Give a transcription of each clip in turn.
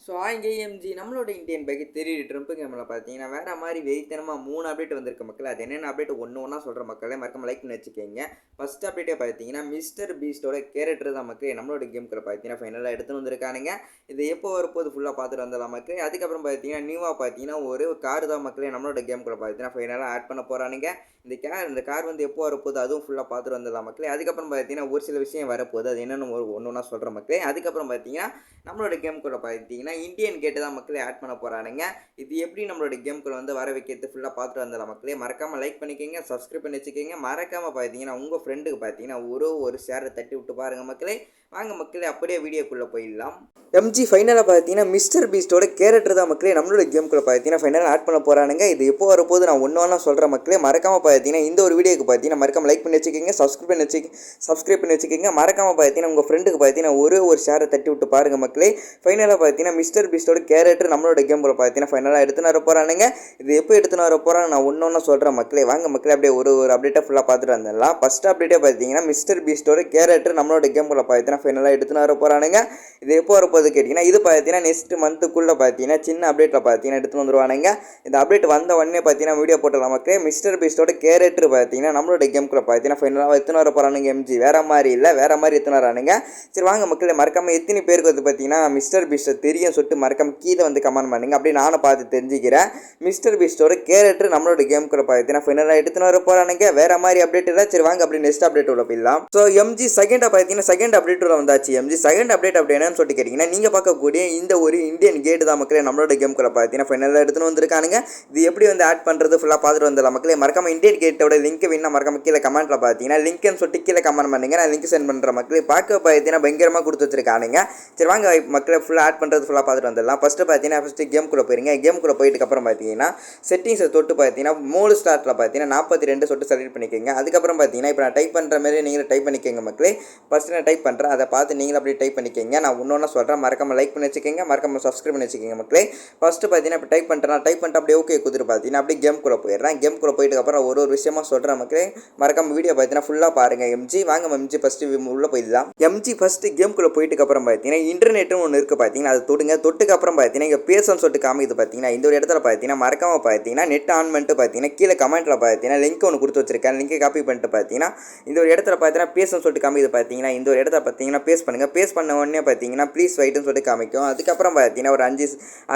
So MG நம்மளோட Indian bike Trump கேமில் பார்த்தீங்கன்னா வேறு மாதிரி வெறித்தனமாக 3 அப்டேட் வந்திருக்க மக்கள். அது என்னென்ன அப்டேட் ஒன்று சொல்கிற மக்களே மறக்காம லைக் பண்ணி வச்சுக்கோங்க. ஃபஸ்ட் அப்டேட்டே பார்த்தீங்கன்னா மிஸ்டர் பீஸ்டோட கேரக்டர் தான் மக்கள் நம்மளோட கேமுக்குள்ள பார்த்தீங்கன்னா ஃபைனலாக எடுத்துன்னு வந்திருக்கானுங்க. இது எப்போ வரப்போது ஃபுல்லாக பார்த்துட்டு வந்துடலாம் மக்கள். அதுக்கப்புறம் பார்த்தீங்கன்னா நியூவாக பார்த்தீங்கன்னா ஒரு கார் தான் மக்களே நம்மளோட கேமுக்குள்ள பார்த்தீங்கன்னா ஃபைனலாக ஆட் பண்ண போகிறானுங்க. இந்த கார் வந்து எப்போ வரப்போகுது அதுவும் ஃபுல்லாக பார்த்துட்டு வந்துடலாம் மக்களே. அதுக்கப்புறம் பார்த்தீங்கன்னா ஒரு சில விஷயம் வரப்போகுது, அது என்னென்னு ஒன்று சொல்கிற மக்களே. அதுக்கப்புறம் பார்த்தீங்கன்னா நம்மளோட கேமுக்குள்ள பார்த்தீங்கன்னா இந்தியன் கேட்டு தான் மக்களே ஆட் பண்ண போகிறானுங்க. இது எப்படி நம்மளோட கேமுக்குள்ள வந்து வர வைக்கிறது ஃபுல்லாக பார்த்துட்டு வந்துடலாம் மக்களே. மறக்காமல் லைக் பண்ணிக்கோங்க, சப்ஸ்கிரைப் பண்ணி வச்சுக்கோங்க. மறக்காமல் பார்த்தீங்கன்னா உங்கள் ஃப்ரெண்டுக்கு பார்த்தீங்கன்னா ஒரு ஷேரை தட்டி விட்டு பாருங்கள் மக்களே. வாங்க மக்களே அப்படியே வீடியோக்குள்ளே போயிடலாம். எம்ஜி ஃபைனலாக பார்த்தீங்கன்னா மிஸ்டர் பீஸ்டோட கேரக்டர் தான் மக்களே நம்மளோட கேமுக்குள்ள பார்த்தீங்கன்னா ஃபைனலாக ஆட் பண்ண போகிறானுங்க. இது எப்போ வரப்போது நான் ஒன்று சொல்கிற மக்களே. மறக்காமல் பார்த்தீங்கன்னா இந்த ஒரு வீடியோக்கு பார்த்தீங்கன்னா மறக்காமல் லைக் பண்ணி வச்சுக்கோங்க, சப்ஸ்கிரைப் பண்ணி வச்சுக்கோங்க. மறக்காமல் பார்த்தீங்கன்னா உங்கள் ஃப்ரெண்டுக்கு பார்த்தீங்கன்னா ஒரு ஷேரை தட்டி விட்டு பாருங்கள் மக்களே. ஃபைனலாக பார்த்தீங்கன்னா மிஸ்டர் பீஸ்டோட கேரக்டர் நம்மளோட கேமுக்குள்ள பார்த்தீங்கன்னா ஃபைனலாக எடுத்துன்னு வர போகிறானுங்க. இது எப்போ எடுத்துன்னு வர போகிறாங்க நான் ஒன்று சொல்கிறேன் மக்களே. வாங்க மக்களே அப்படியே ஒரு அப்டேட்டை ஃபுல்லாக பார்த்துட்டு வந்துடலாம். ஃபஸ்ட் அப்டேட்டே பார்த்தீங்கன்னா மிஸ்டர் பீஸ்டோட கேரக்டர் நம்மளோட கேமுக்குள்ள பார்த்தீங்கன்னா ஃபைனலாக எடுத்துன்னு வர போகிறானுங்க. இது எப்போ வரப்போது கேட்டிங்கன்னா இது பார்த்தீங்கன்னா நெக்ஸ்ட் மந்த்துக்குள்ளே பார்த்தீங்கன்னா சின்ன அப்டேட்டில் பார்த்தீங்கன்னா எடுத்துன்னு வந்துருவானுங்க. இந்த அப்டேட் வந்த உடனே பார்த்தீங்கன்னா வீடியோ போட்டுடலாம் மக்களே. மிஸ்டர் பீஸ்டோட கேரக்டர் பார்த்தீங்கன்னா நம்மளோட கேமுக்குள்ள பார்த்தீங்கன்னா ஃபைனலாக எடுத்துன்னு வர போகிறானுங்க. எம்ஜி வேறு மாதிரி இல்லை, வேறு மாதிரி எடுத்துன்னு வரானுங்க. சரி வாங்க மக்களே மறக்காமல் எத்தனை பேருக்கு வந்து பார்த்தீங்கன்னா மிஸ்டர் பீஸ்ட்டை தெரியும் சொல்லிட்டு மறக்காமல் கீழே வந்து கமெண்ட் பண்ணுங்க. அப்படி நானும் பார்த்து தெரிஞ்சுக்கிறேன். மிஸ்டர் பீஸ்டோட கேரக்டர் நம்மளோட கேமுக்குள்ள பார்த்தீங்கன்னா ஃபைனலாக எடுத்துன்னு வர போகிறானுங்க. வேறு மாதிரி அப்டேட் இல்லை. சரி வாங்க அப்படி நெக்ஸ்ட் அப்டேட் உள்ள போயிடலாம். ஸோ எம்ஜி செகண்டாக பார்த்தீங்கன்னா செகண்ட் அப்டேட் உள்ள வந்தாச்சு. எம்ஜி செகண்ட் அப்டேட் அப்படி என்னன்னு சொல்லிட்டு கேட்டிங்கன்னா நீங்கள் பார்க்கக்கூடிய இந்த ஒரு இந்தியன் கேட்டு தான் மக்களே நம்மளோட கேமுக்குள்ள பார்த்தீங்கன்னா ஃபைனலாக எடுத்துன்னு வந்திருக்கானுங்க. இது எப்படி வந்து ஆட் பண்ணுறது ஃபுல்லாக பார்த்துட்டு வந்துடலாம் மக்களே. மறக்காம இந்தியன் கேட்டோட லிங்க் வேணும் மறக்காம கீழே கமெண்ட்டில் பார்த்தீங்கன்னா லிங்க்னு சொல்லிட்டு கீழே கமெண்ட் பண்ணுங்க. நான் லிங்க் சென்ட் பண்ணுற மக்களே. பார்க்க பார்த்தீங்கன்னா பயங்கரமாக கொடுத்து வச்சிருக்கானுங்க. சரி வாங்க மக்களே ஃபுல்லாக ஆட் பண்ணுறது ஃபுல்லாக பார்த்துட்டு வந்துடலாம். ஃபஸ்ட்டு கேமுக்குள்ளே போயிருங்க. கேமுக்குள்ளே போயிட்டு அப்புறம் பார்த்தீங்கன்னா செட்டிங்ஸை தொட்டு பார்த்தீங்கன்னா மோடு ஸ்டார்ட்டில் பார்த்தீங்கன்னா 42 சொல்லிட்டு செலக்ட் பண்ணிக்கோங்க. அதுக்கப்புறம் பார்த்தீங்கன்னா இப்போ நான் டைப் பண்ணுற மாதிரி நீங்களும் டைப் பண்ணிக்கோங்க மக்களே. ஃபஸ்ட்டு நான் டைப் பண்ணுறேன், அதை பார்த்து நீங்களும் அப்படியே டைப் பண்ணிக்கோங்க. நான் ஒன்று சொல்கிறேன், மறக்காமல் லைக் பண்ணி வச்சுக்கோங்க, மறக்காமல் சப்ஸ்கிரைப் பண்ணி வச்சுக்கோங்க மக்களே. ஃபஸ்ட்டு பார்த்தீங்கன்னா இப்போ டைப் பண்ணுறேன், டைப் பண்ணிட்டு அப்படியே ஓகே கொடுத்துட்டு பார்த்தீங்கன்னா அப்படியே கேமுக்குள்ளே போயிடுறேன். கேமுக்குள்ளே போயிட்டு அப்புறம் ஒரு விஷயமா சொல்கிறேன் மக்களே. மறக்காமல் வீடியோ பார்த்தீங்கன்னா ஃபுல்லாக பாருங்கள். எம்ஜி வாங்க எம்ஜி ஃபஸ்ட்டு உள்ளே போயிடலாம். எம்ஜி ஃபஸ்ட்டு கேமுக்குள்ளே போயிட்டு அப்புறம் பார்த்தீங்கன்னா இன்டர்நெட்டும் ஒன்று இருக்குது பார்த்தீங்கன்னா அது தொட்டுக்கு அப்புறம் பார்த்தீங்கன்னா இங்கே பேசன்னு சொல்லிட்டு காமிக்குது பார்த்தீங்கன்னா இந்த ஒரு இடத்துல பார்த்தீங்கன்னா மறக்காமல் பார்த்தீங்கன்னா நெட் ஆன் பண்ணிட்டு பார்த்தீங்கன்னா கீழே கமெண்ட்டில் பார்த்தீங்கன்னா லிங்க் ஒன்று கொடுத்து வச்சிருக்கேன். லிங்கை காப்பி பண்ணிட்டு பார்த்தீங்கன்னா இந்த ஒரு இடத்துல பார்த்தீங்கன்னா பேசன்னு சொல்லிட்டு காமிக்குது பார்த்தீங்கன்னா இந்த ஒரு இடத்துல பார்த்தீங்கன்னா பேஸ் பண்ணுங்கள். பேஸ் பண்ண உடனே பார்த்தீங்கன்னா ப்ளீஸ் வெயிட்னு சொல்லிட்டு காமிக்கும். அதுக்கப்புறம் பார்த்தீங்கன்னா ஒரு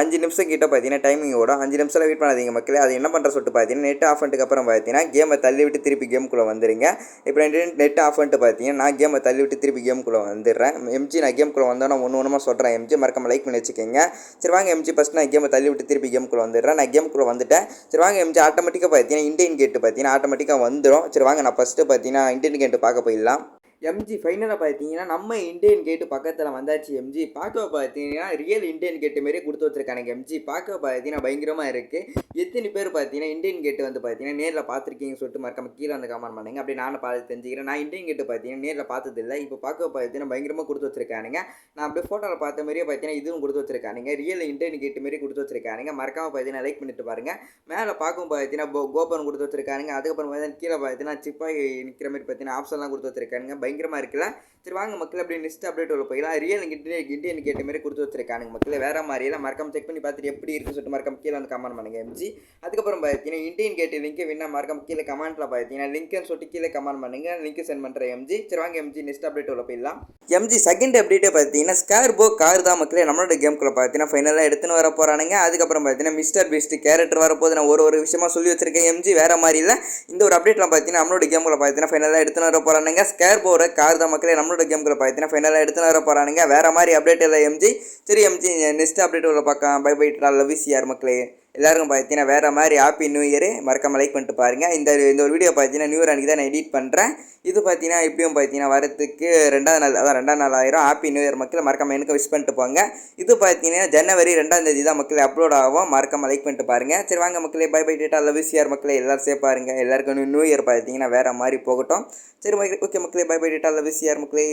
5 நிமிஷம் கிட்ட பார்த்தீங்கன்னா டைமிங் ஓடும். 5 நிமிஷம் வெயிட் பண்ணாதீங்க மக்களே. அது என்ன பண்ணுற சொல்லிட்டு பார்த்தீங்கன்னா நெட் ஆஃப் பண்ணிட்டு அப்புறம் பார்த்தீங்கன்னா கேமை தள்ளி விட்டு திருப்பி கேமுக்குள்ளே வந்துடுங்க. இப்போ நெட் ஆஃப் பண்ணிட்டு பார்த்தீங்கன்னா நான் கேமை தள்ளி விட்டு திருப்பி கேமுக்குள்ளே வந்துடுறேன். எம்ஜி நான் கேமுக்குள்ளே வந்தோன்னா ஒன்று சொல்கிறேன். எம்ஜி மறக்காம லைக் பண்ணி வச்சுக்கோங்க. சரி வாங்க எம்ஜி ஃபஸ்ட் நான் கேமை தள்ளி விட்டு திருப்பி கேமுக்குள்ளே வந்துடுறேன். நான் கேமுக்குள்ளே வந்துட்டேன். சரி வாங்க எம்ஜி ஆட்டோமேட்டிக்காக பார்த்தீங்கன்னா இந்தியன் கேட்டு பார்த்தீங்கன்னா ஆட்டோமேட்டிக்காக வந்துடும். சரி வாங்க நான் ஃபஸ்ட்டு பார்த்தீங்கன்னா இந்தியன் கேட்டு பார்க்க போயிடலாம். எம்ஜி ஃபைனலாக பார்த்தீங்கன்னா நம்ம இந்தியன் கேட்டு பக்கத்தில் வந்தாச்சு. எம்ஜி பார்க்க பார்த்தீங்கன்னா ரியல் இந்தியன் கேட்டு மாரியே கொடுத்து வச்சிருக்கானுங்க. எம்ஜி பார்க்க பார்த்தீங்கன்னா பயங்கரமாக இருக்குது. எத்தனை பேர் பார்த்தீங்கன்னா இந்தியன் கேட்டு வந்து பார்த்தீங்கன்னா நேரில் பார்த்துருக்கீங்கன்னு சொல்லிட்டு மறக்காம கீழே வந்து கமெண்ட் பண்ணுங்க. அப்படி நானும் பார்த்து தெரிஞ்சுக்கிறேன். நான் இந்தியன் கேட்டு பார்த்தீங்கன்னா நேரில் பார்த்ததில்லை. இப்போ பார்க்க பார்த்தீங்கன்னா பயங்கரமாக கொடுத்து வச்சிருக்கானுங்க. நான் அப்படியே ஃபோட்டோவில் பார்த்த மாதிரியே பார்த்தீங்கன்னா இதுவும் கொடுத்து வச்சிருக்கானுங்க. ரியல் இந்தியன் கேட்டு மாரி கொடுத்து வச்சிருக்கானுங்க. மறக்காம பார்த்தீங்கன்னா லைக் பண்ணிட்டு பாருங்கள். மேலே பார்க்கும் பார்த்தீங்கன்னா கோபன் கொடுத்து வச்சிருக்கானுங்க. அதுக்கப்புறம் பார்த்தீங்கன்னா கீழே பார்த்தீங்கன்னா சிப்பாய் நிற்கிற மாதிரி பார்த்தீங்கன்னா ஆப்ஷன்லாம் கொடுத்து வச்சிருக்கானுங்க. பயங்கரமாக இருக்குல்ல. சரி வாங்க மக்கள் அப்படியே நெக்ஸ்ட் அப்டேட் உள்ள போயிடலாம். ரியல் இந்தியன் கேட்ட மாதிரி கொடுத்து வச்சிருக்கானுங்க மக்களே. வேறு மாதிரியெல்லாம் மறக்காம செக் பண்ணி பார்த்துட்டு எப்படி இருக்குன்னு சொல்லிட்டு மறக்காம கீழே வந்து கமெண்ட் பண்ணுங்க எம்ஜி. அதுக்கப்புறம் பார்த்தீங்கன்னா இந்தியன் கேட்டு லிங்க் வேணா மறக்காம கீழே கமெண்ட்டில் பார்த்தீங்கன்னா லிங்க்னு சொல்லிட்டு கீழே கமெண்ட் பண்ணுங்க. லிங்க் சென்ட் பண்ணுறேன் எம்ஜி. சரி வாங்க எம்ஜி நெக்ஸ்ட் அப்டேட் உள்ள போயிடலாம். எம்ஜி செகண்ட் அப்டேட்டே பார்த்தீங்கன்னா ஸ்கார்போ கார் தான் மக்களே நம்மளோட கேமுக்குள்ள பார்த்தீங்கன்னா ஃபைனலாக எடுத்துன்னு வர போகிறானுங்க. அதுக்கப்புறம் பார்த்தீங்கன்னா மிஸ்டர் பீஸ்ட் கேரக்டர் வரப்போது நான் ஒரு விஷயமா சொல்லி வச்சிருக்கேன் எம்ஜி. வேறு மாதிரி இல்லை. இந்த ஒரு அப்டேட்லாம் பார்த்தீங்கன்னா நம்மளோட கேமுக்குள்ள பார்த்தீங்கன்னா ஃபைனலாக எடுத்துன்னு வர போகிறானுங்க. ஸ்கார்போட கார் தான் மக்களே நம்மளோட கேமுக்குள்ள பார்த்தீங்கன்னா ஃபைனலாக எடுத்துன்னு வர போகிறானுங்க. வேறு மாதிரி அப்டேட் இல்லை எம்ஜி. சரி எம்ஜி நெக்ஸ்ட் அப்டேட் உள்ள பார்க்கலாம். Bye bye love you CR மக்களே. எல்லாருக்கும் பார்த்தீங்கன்னா வேறு மாதிரி ஹாப்பி நியூ இயர். மறக்காமல் லைக் பண்ணிட்டு பாருங்கள். இந்த ஒரு வீடியோ பார்த்தீங்கன்னா நியூ இயர் அன்றைக்கி தான் நான் எடிட் பண்ணுறேன். இது பார்த்தீங்கன்னா இப்படியும் பார்த்தீங்கன்னா வரத்துக்கு 2வது நாள், அதான் 2வது நாள் ஆயிரும். ஹாப்பி நியூ இயர் மக்கள். மறக்காமல் எனக்கு விஷ் பண்ணிட்டு போங்க. இது பார்த்தீங்கன்னா ஜனவரி 2ஆம் தேதி தான் மக்களே அப்லோட் ஆகும். மறக்காமல் லைக் பண்ணிட்டு பாருங்கள். சரி வாங்க மக்களே bye bye tata love you CR மக்களே. எல்லோரும் சேஃப் பாருங்கள். எல்லாருக்கும் நியூ இயர் பார்த்தீங்கன்னா வேறு மாதிரி போகட்டும். சரி ஓகே மக்களே bye bye tata love you CR மக்களே.